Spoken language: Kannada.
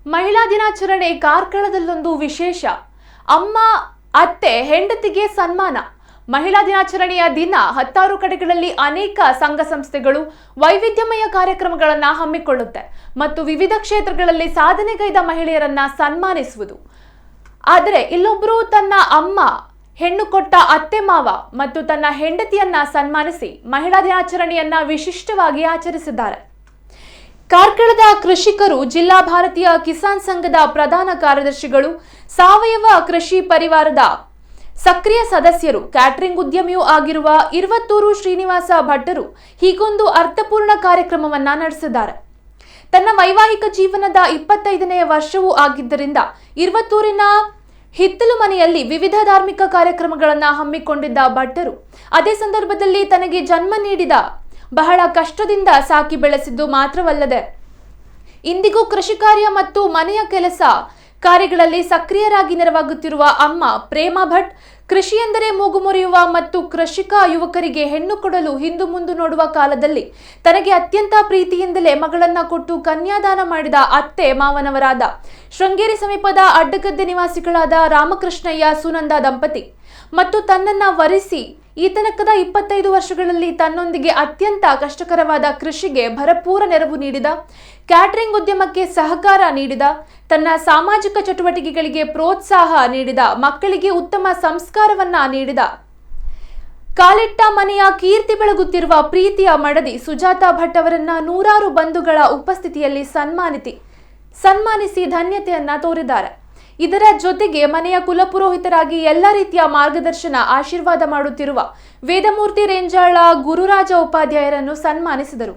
ಮಹಿಳಾ ದಿನಾಚರಣೆ ಕಾರ್ಕಳದಲ್ಲೊಂದು ವಿಶೇಷ. ಅಮ್ಮ ಅತ್ತೆ ಹೆಂಡತಿಗೆ ಸನ್ಮಾನ. ಮಹಿಳಾ ದಿನಾಚರಣೆಯ ದಿನ 16 ಕಡೆಗಳಲ್ಲಿ ಅನೇಕ ಸಂಘ ಸಂಸ್ಥೆಗಳು ವೈವಿಧ್ಯಮಯ ಕಾರ್ಯಕ್ರಮಗಳನ್ನು ಹಮ್ಮಿಕೊಳ್ಳುತ್ತೆ ಮತ್ತು ವಿವಿಧ ಕ್ಷೇತ್ರಗಳಲ್ಲಿ ಸಾಧನೆಗೈದ ಮಹಿಳೆಯರನ್ನ ಸನ್ಮಾನಿಸುವುದು. ಆದರೆ ಇಲ್ಲೊಬ್ಬರು ತನ್ನ ಅಮ್ಮ, ಹೆಣ್ಣು ಕೊಟ್ಟ ಅತ್ತೆ ಮಾವ ಮತ್ತು ತನ್ನ ಹೆಂಡತಿಯನ್ನ ಸನ್ಮಾನಿಸಿ ಮಹಿಳಾ ದಿನಾಚರಣೆಯನ್ನ ವಿಶಿಷ್ಟವಾಗಿ ಆಚರಿಸಿದ್ದಾರೆ. ಕಾರ್ಕಳದ ಕೃಷಿಕರು, ಜಿಲ್ಲಾ ಭಾರತೀಯ ಕಿಸಾನ್ ಸಂಘದ ಪ್ರಧಾನ ಕಾರ್ಯದರ್ಶಿಗಳು, ಸಾವಯವ ಕೃಷಿ ಪರಿವಾರದ ಸಕ್ರಿಯ ಸದಸ್ಯರು, ಕ್ಯಾಟರಿಂಗ್ ಉದ್ಯಮಿಯೂ ಆಗಿರುವ ಇರುವತ್ತೂರು ಶ್ರೀನಿವಾಸ ಭಟ್ಟರು ಹೀಗೊಂದು ಅರ್ಥಪೂರ್ಣ ಕಾರ್ಯಕ್ರಮವನ್ನ ನಡೆಸಿದ್ದಾರೆ. ತನ್ನ ವೈವಾಹಿಕ ಜೀವನದ 25ನೇ ವರ್ಷವೂ ಆಗಿದ್ದರಿಂದ ಇರುವತ್ತೂರಿನ ಹಿತ್ತಲು ಮನೆಯಲ್ಲಿ ವಿವಿಧ ಧಾರ್ಮಿಕ ಕಾರ್ಯಕ್ರಮಗಳನ್ನು ಹಮ್ಮಿಕೊಂಡಿದ್ದ ಭಟ್ಟರು ಅದೇ ಸಂದರ್ಭದಲ್ಲಿ ತನಗೆ ಜನ್ಮ ನೀಡಿದ, ಬಹಳ ಕಷ್ಟದಿಂದ ಸಾಕಿ ಬೆಳೆಸಿದ್ದು ಮಾತ್ರವಲ್ಲದೆ ಇಂದಿಗೂ ಕೃಷಿ ಕಾರ್ಯ ಮತ್ತು ಮನೆಯ ಕೆಲಸ ಕಾರ್ಯಗಳಲ್ಲಿ ಸಕ್ರಿಯರಾಗಿ ನೆರವಾಗುತ್ತಿರುವ ಅಮ್ಮ ಪ್ರೇಮಾ ಭಟ್, ಕೃಷಿ ಎಂದರೆ ಮೂಗು ಮುರಿಯುವ ಮತ್ತು ಕೃಷಿಕ ಯುವಕರಿಗೆ ಹೆಣ್ಣು ಕೊಡಲು ಹಿಂದು ಮುಂದು ನೋಡುವ ಕಾಲದಲ್ಲಿ ತನಗೆ ಅತ್ಯಂತ ಪ್ರೀತಿಯಿಂದಲೇ ಮಗಳನ್ನ ಕೊಟ್ಟು ಕನ್ಯಾದಾನ ಮಾಡಿದ ಅತ್ತೆ ಮಾವನವರಾದ ಶೃಂಗೇರಿ ಸಮೀಪದ ಅಡ್ಡಗದ್ದೆ ನಿವಾಸಿಗಳಾದ ರಾಮಕೃಷ್ಣಯ್ಯ ಸುನಂದ ದಂಪತಿ ಮತ್ತು ತನ್ನನ್ನ ವರಿಸಿ ಈ ತನಕದ 25 ವರ್ಷಗಳಲ್ಲಿ ತನ್ನೊಂದಿಗೆ ಅತ್ಯಂತ ಕಷ್ಟಕರವಾದ ಕೃಷಿಗೆ ಭರಪೂರ ನೆರವು ನೀಡಿದ, ಕ್ಯಾಟರಿಂಗ್ ಉದ್ಯಮಕ್ಕೆ ಸಹಕಾರ ನೀಡಿದ, ತನ್ನ ಸಾಮಾಜಿಕ ಚಟುವಟಿಕೆಗಳಿಗೆ ಪ್ರೋತ್ಸಾಹ ನೀಡಿದ, ಮಕ್ಕಳಿಗೆ ಉತ್ತಮ ಸಂಸ್ಕಾರವನ್ನ ನೀಡಿದ, ಕಾಲಿಟ್ಟ ಮನೆಯ ಕೀರ್ತಿ ಬೆಳಗುತ್ತಿರುವ ಪ್ರೀತಿಯ ಮಡದಿ ಸುಜಾತಾ ಭಟ್ ಅವರನ್ನ ನೂರಾರು ಬಂಧುಗಳ ಉಪಸ್ಥಿತಿಯಲ್ಲಿ ಸನ್ಮಾನಿಸಿ ಧನ್ಯತೆಯನ್ನ ತೋರಿದ್ದಾರೆ. ಇದರ ಜೊತೆಗೆ ಮನೆಯ ಕುಲಪುರೋಹಿತರಾಗಿ ಎಲ್ಲ ರೀತಿಯ ಮಾರ್ಗದರ್ಶನ, ಆಶೀರ್ವಾದ ಮಾಡುತ್ತಿರುವ ವೇದಮೂರ್ತಿ ರೇಂಜಾಳ ಗುರುರಾಜ ಉಪಾಧ್ಯಾಯರನ್ನು ಸನ್ಮಾನಿಸಿದರು.